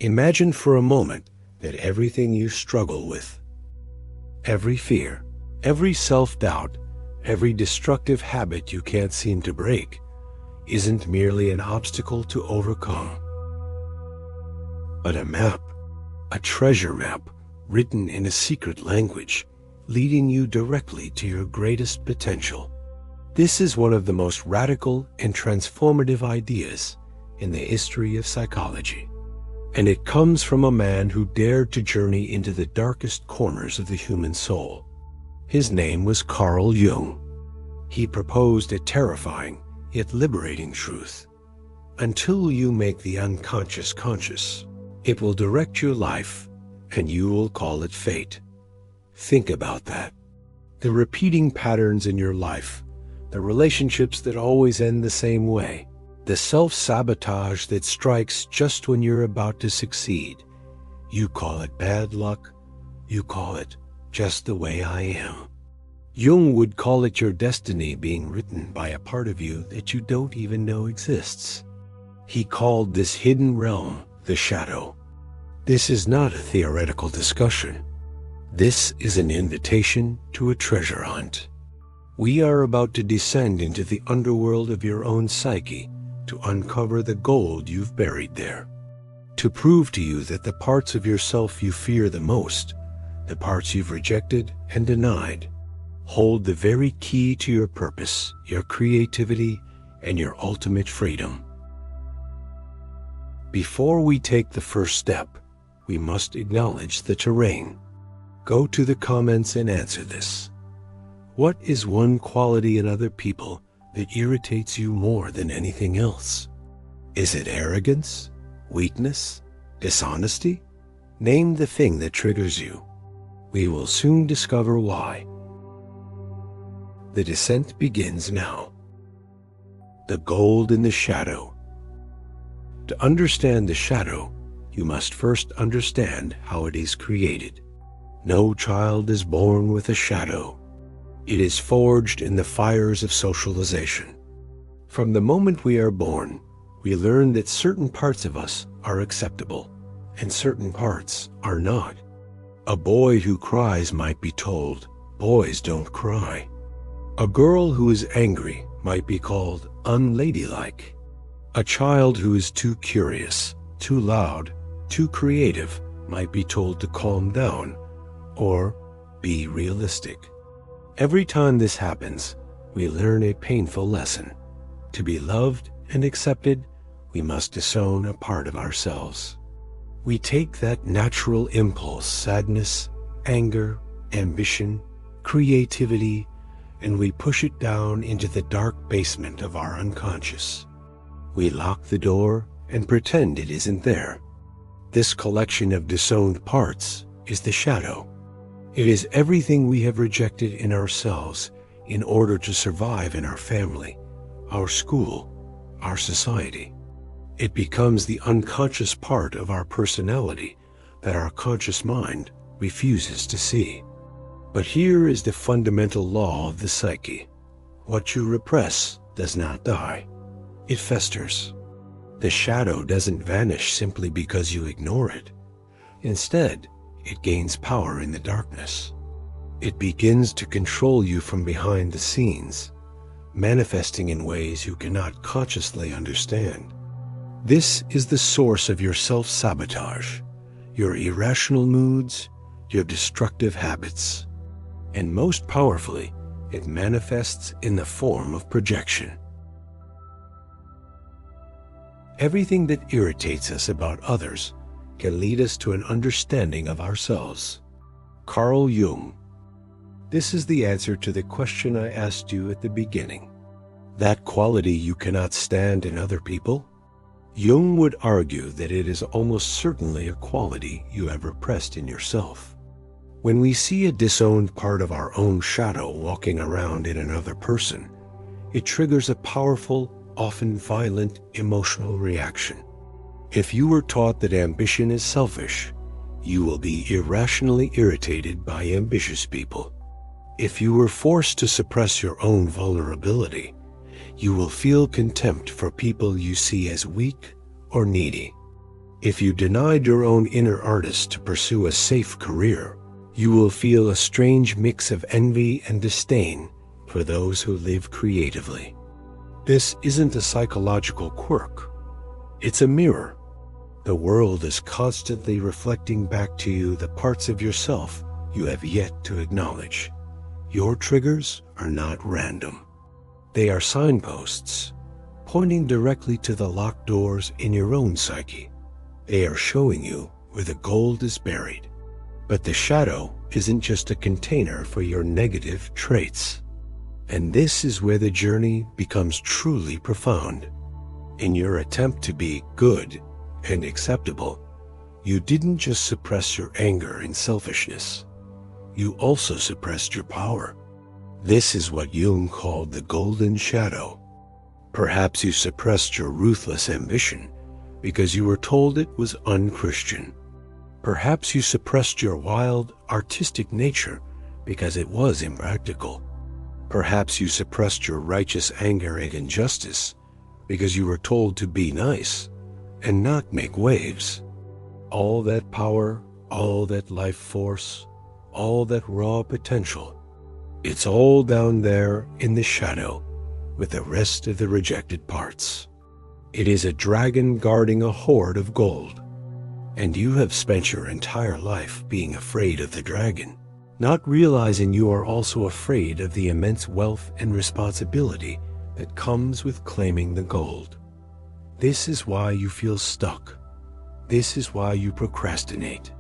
Imagine for a moment that everything you struggle with, every fear, every self-doubt, every destructive habit you can't seem to break, isn't merely an obstacle to overcome, but a map, a treasure map written in a secret language, leading you directly to your greatest potential. This is one of the most radical and transformative ideas in the history of psychology. And it comes from a man who dared to journey into the darkest corners of the human soul. His name was Carl Jung. He proposed a terrifying yet liberating truth. Until you make the unconscious conscious, it will direct your life, and you will call it fate. Think about that. The repeating patterns in your life, the relationships that always end the same way, the self-sabotage that strikes just when you're about to succeed. You call it bad luck. You call it just the way I am. Jung would call it your destiny being written by a part of you that you don't even know exists. He called this hidden realm the shadow. This is not a theoretical discussion. This is an invitation to a treasure hunt. We are about to descend into the underworld of your own psyche to uncover the gold you've buried there, to prove to you that the parts of yourself you fear the most, the parts you've rejected and denied, hold the very key to your purpose, your creativity, and your ultimate freedom. Before we take the first step, we must acknowledge the terrain. Go to the comments and answer this. What is one quality in other people that irritates you more than anything else? Is it arrogance, weakness, dishonesty? Name the thing that triggers you. We will soon discover why. The descent begins now. The gold in the shadow. To understand the shadow, you must first understand how it is created. No child is born with a shadow. It is forged in the fires of socialization. From the moment we are born, we learn that certain parts of us are acceptable and certain parts are not. A boy who cries might be told, "Boys don't cry." A girl who is angry might be called unladylike. A child who is too curious, too loud, too creative might be told to calm down or be realistic. Every time this happens, we learn a painful lesson. To be loved and accepted, we must disown a part of ourselves. We take that natural impulse, sadness, anger, ambition, creativity, and we push it down into the dark basement of our unconscious. We lock the door and pretend it isn't there. This collection of disowned parts is the shadow. It is everything we have rejected in ourselves in order to survive in our family, our school, our society. It becomes the unconscious part of our personality that our conscious mind refuses to see. But here is the fundamental law of the psyche. What you repress does not die. It festers. The shadow doesn't vanish simply because you ignore it. Instead, it gains power in the darkness. It begins to control you from behind the scenes, manifesting in ways you cannot consciously understand. This is the source of your self-sabotage, your irrational moods, your destructive habits. And most powerfully, it manifests in the form of projection. Everything that irritates us about others can lead us to an understanding of ourselves. Carl Jung. This is the answer to the question I asked you at the beginning. That quality you cannot stand in other people? Jung would argue that it is almost certainly a quality you have repressed in yourself. When we see a disowned part of our own shadow walking around in another person, it triggers a powerful, often violent, emotional reaction. If you were taught that ambition is selfish, you will be irrationally irritated by ambitious people. If you were forced to suppress your own vulnerability, you will feel contempt for people you see as weak or needy. If you denied your own inner artist to pursue a safe career, you will feel a strange mix of envy and disdain for those who live creatively. This isn't a psychological quirk. It's a mirror. The world is constantly reflecting back to you the parts of yourself you have yet to acknowledge. Your triggers are not random. They are signposts, pointing directly to the locked doors in your own psyche. They are showing you where the gold is buried. But the shadow isn't just a container for your negative traits. And this is where the journey becomes truly profound. In your attempt to be good and acceptable, you didn't just suppress your anger and selfishness. You also suppressed your power. This is what Jung called the golden shadow. Perhaps you suppressed your ruthless ambition because you were told it was unchristian. Perhaps you suppressed your wild, artistic nature because it was impractical. Perhaps you suppressed your righteous anger at injustice because you were told to be nice and not make waves. All that power, all that life force, all that raw potential, it's all down there in the shadow with the rest of the rejected parts. It is a dragon guarding a hoard of gold. And you have spent your entire life being afraid of the dragon, not realizing you are also afraid of the immense wealth and responsibility that comes with claiming the gold. This is why you feel stuck. This is why you procrastinate.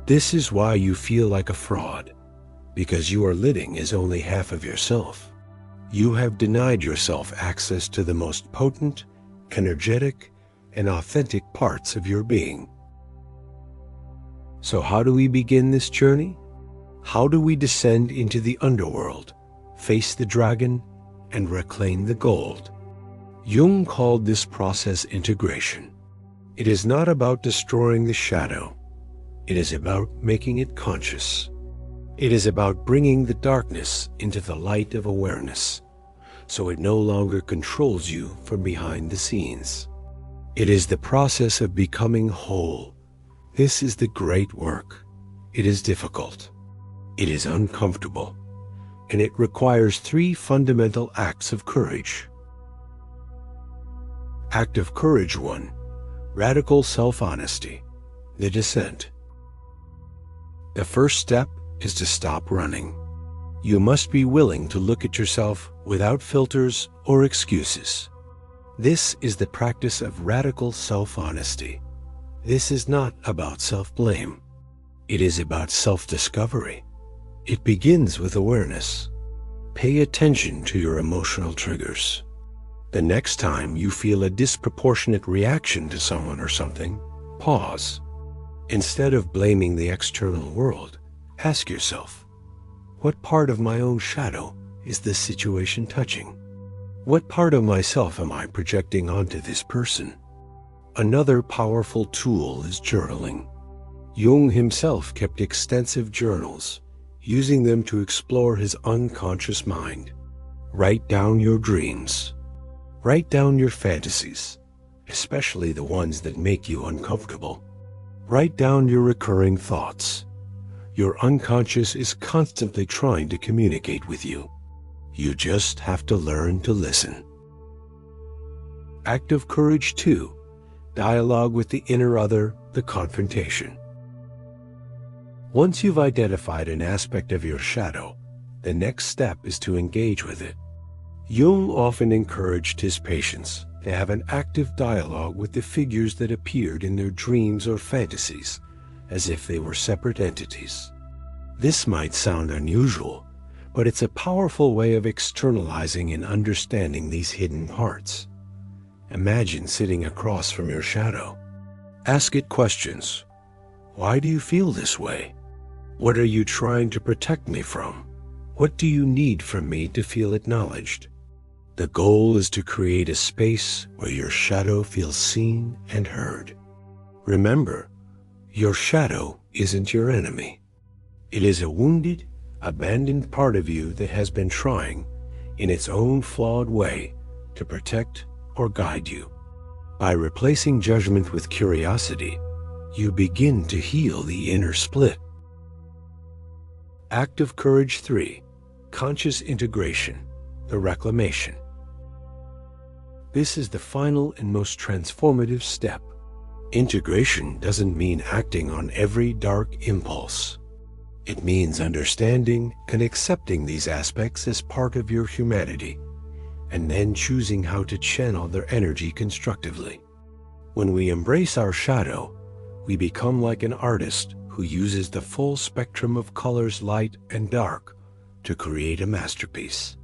This is why you feel like a fraud, because you are living as only half of yourself. You have denied yourself access to the most potent, energetic, and authentic parts of your being. So how do we begin this journey? How do we descend into the underworld, face the dragon, and reclaim the gold? Jung called this process integration. It is not about destroying the shadow. It is about making it conscious. It is about bringing the darkness into the light of awareness, so it no longer controls you from behind the scenes. It is the process of becoming whole. This is the great work. It is difficult. It is uncomfortable. And it requires 3 fundamental acts of courage. Act of courage 1. Radical self-honesty. The descent. The first step is to stop running. You must be willing to look at yourself without filters or excuses. This is the practice of radical self-honesty. This is not about self-blame. It is about self-discovery. It begins with awareness. Pay attention to your emotional triggers. The next time you feel a disproportionate reaction to someone or something, pause. Instead of blaming the external world, ask yourself, what part of my own shadow is this situation touching? What part of myself am I projecting onto this person? Another powerful tool is journaling. Jung himself kept extensive journals, using them to explore his unconscious mind. Write down your dreams. Write down your fantasies, especially the ones that make you uncomfortable. Write down your recurring thoughts. Your unconscious is constantly trying to communicate with you. You just have to learn to listen. Act of courage 2. Dialogue with the inner other, the confrontation. Once you've identified an aspect of your shadow, the next step is to engage with it. Jung often encouraged his patients to have an active dialogue with the figures that appeared in their dreams or fantasies, as if they were separate entities. This might sound unusual, but it's a powerful way of externalizing and understanding these hidden parts. Imagine sitting across from your shadow. Ask it questions. Why do you feel this way? What are you trying to protect me from? What do you need from me to feel acknowledged? The goal is to create a space where your shadow feels seen and heard. Remember, your shadow isn't your enemy. It is a wounded, abandoned part of you that has been trying, in its own flawed way, to protect or guide you. By replacing judgment with curiosity, you begin to heal the inner split. Act of Courage 3. Conscious Integration, the Reclamation. This is the final and most transformative step. Integration doesn't mean acting on every dark impulse. It means understanding and accepting these aspects as part of your humanity, and then choosing how to channel their energy constructively. When we embrace our shadow, we become like an artist who uses the full spectrum of colors, light and dark, to create a masterpiece.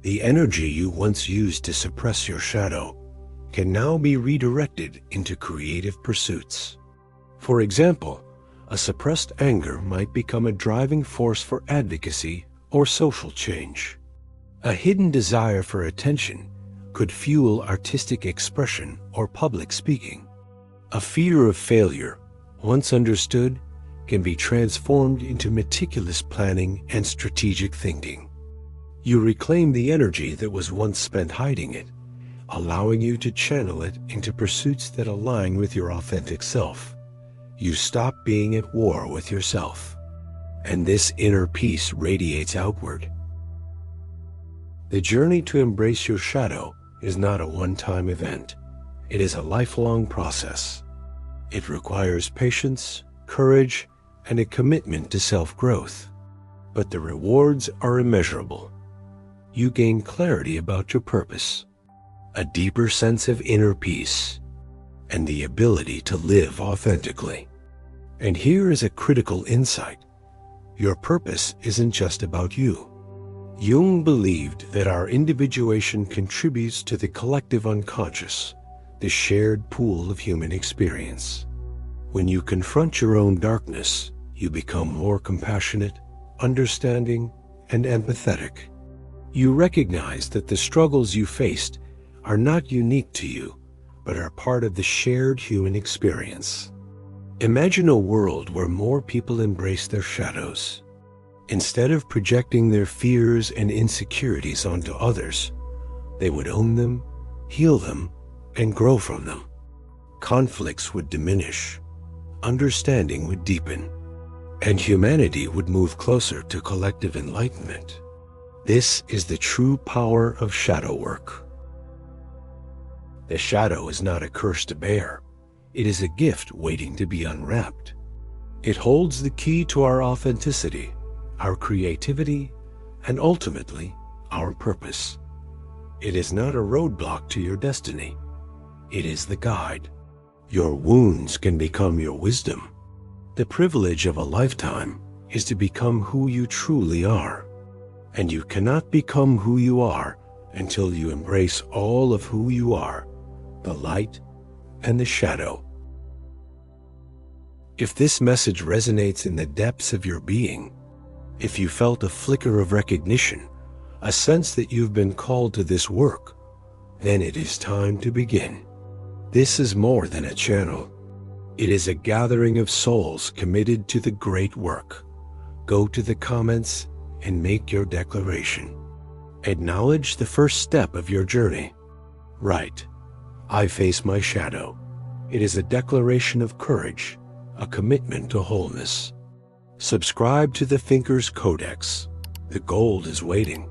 The energy you once used to suppress your shadow can now be redirected into creative pursuits. For example, a suppressed anger might become a driving force for advocacy or social change. A hidden desire for attention could fuel artistic expression or public speaking. A fear of failure, once understood, can be transformed into meticulous planning and strategic thinking. You reclaim the energy that was once spent hiding it, allowing you to channel it into pursuits that align with your authentic self. You stop being at war with yourself, and this inner peace radiates outward. The journey to embrace your shadow is not a one-time event. It is a lifelong process. It requires patience, courage, and a commitment to self-growth. But the rewards are immeasurable. You gain clarity about your purpose, a deeper sense of inner peace, and the ability to live authentically. And here is a critical insight. Your purpose isn't just about you. Jung believed that our individuation contributes to the collective unconscious, the shared pool of human experience. When you confront your own darkness, you become more compassionate, understanding, and empathetic. You recognize that the struggles you faced are not unique to you, but are part of the shared human experience. Imagine a world where more people embrace their shadows. Instead of projecting their fears and insecurities onto others, they would own them, heal them, and grow from them. Conflicts would diminish, understanding would deepen, and humanity would move closer to collective enlightenment. This is the true power of shadow work. The shadow is not a curse to bear. It is a gift waiting to be unwrapped. It holds the key to our authenticity, our creativity, and ultimately, our purpose. It is not a roadblock to your destiny. It is the guide. Your wounds can become your wisdom. The privilege of a lifetime is to become who you truly are. And you cannot become who you are until you embrace all of who you are, the light and the shadow. If this message resonates in the depths of your being, if you felt a flicker of recognition, a sense that you've been called to this work, then it is time to begin. This is more than a channel. It is a gathering of souls committed to the great work. Go to the comments and make your declaration. Acknowledge the first step of your journey. Write, "I face my shadow." It is a declaration of courage, a commitment to wholeness. Subscribe to the Thinker's Codex. The gold is waiting.